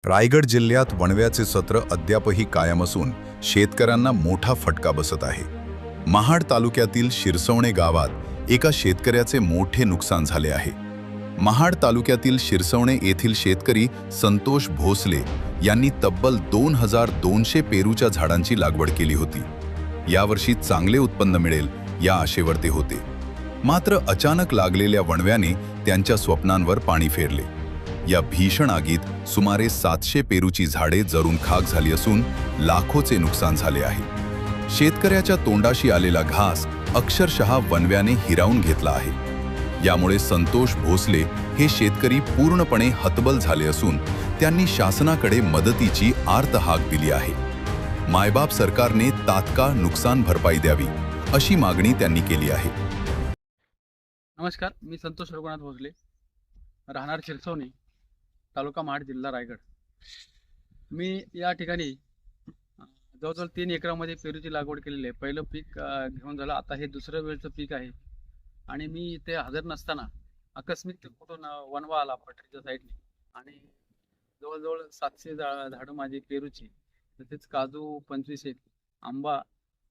रायगड जिल्ह्यात वणव्याचे सत्र अद्यापही कायम असून शेतकऱ्यांना मोठा फटका बसत आहे। महाड तालुक्यातील शिरसवणे गावात एका शेतकऱ्याचे मोठे नुकसान झाले आहे। महाड तालुक्यातील शिरसवणे येथील शेतकरी संतोष भोसले यांनी तब्बल 2200 पेरूच्या झाडांची लागवड केली होती। यावर्षी चांगले उत्पन्न मिळेल या आशेवर ते होते, मात्र अचानक लागलेल्या वणव्याने त्यांच्या स्वप्नांवर पाणी फेरले। या भीषण आगीत सुमारे 700 पेरूची झाडे जळून खाक झाली असून लाखोचे नुकसान झाले आहे। शेतकऱ्याच्या तोंडाशी आलेला घास अक्षरशः वणव्याने हिरावून घेतला आहे। यामुळे संतोष भोसले हे शेतकरी पूर्णपणे हतबल झाले असून त्यांनी शासनाकडे मदतीची आर्त हाक दिली आहे। मायबाप सरकारने तात्काळ नुकसान भरपाई द्यावी अशी मागणी त्यांनी केली आहे। नमस्कार, मी संतोष रघुनाथ भोसले, राहणार शिरसवणे, तालुका महाड, जिल्हा रायगड। मी या ठिकाणी जवळजवळ 3 एकरामध्ये पेरूची लागवड केलेली आहे। पहिलं पीक घेऊन झालं, आता हे दुसरं वेळचं पीक आहे। आणि मी इथे हजर नसताना आकस्मिक कुठून वणवा आला पटरीच्या साईडने आणि जवळजवळ 700 झाडं माझी पेरूची, तसेच काजू 25 एक, आंबा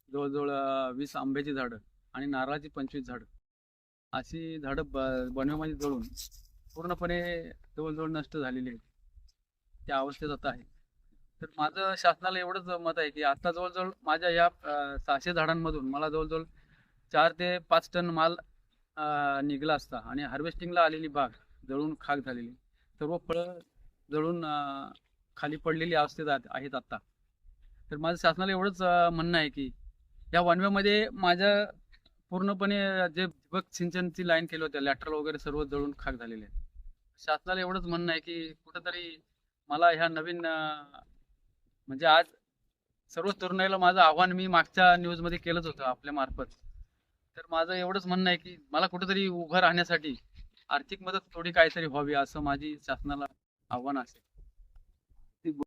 जवळजवळ 20 आंब्याची झाडं आणि नारळाची 25 झाडं, अशी झाडं वणव्यामध्ये जळून पूर्णपणे जवळजवळ नष्ट झालेली आहेत। त्या अवस्थेत आता आहे। तर माझं शासनाला एवढंच मत आहे की आता जवळजवळ माझ्या या 600 झाडांमधून मला जवळजवळ 4 ते 5 टन माल निघला असता आणि हार्वेस्टिंगला आलेली बाग जळून खाक झालेली, सर्व फळं जळून खाली पडलेली अवस्थेत आहेत आता। तर माझं शासनाला एवढंच म्हणणं आहे की या वणव्यामध्ये माझ्या पूर्णपणे जे ठिबक सिंचनची लाईन केली होती, लॅटरल वगैरे सर्व जळून खाक झालेले आहे। शासनाला एवढंच म्हणणं आहे की कुठंतरी मला ह्या नवीन म्हणजे आज सर्व तरुणाईला माझं आव्हान मी मागच्या न्यूजमध्ये केलंच होतं आपल्या मार्फत। तर माझं एवढंच म्हणणं आहे की मला कुठंतरी उभं राहण्यासाठी आर्थिक मदत थोडी काहीतरी व्हावी, असं माझी शासनाला आव्हान असेल।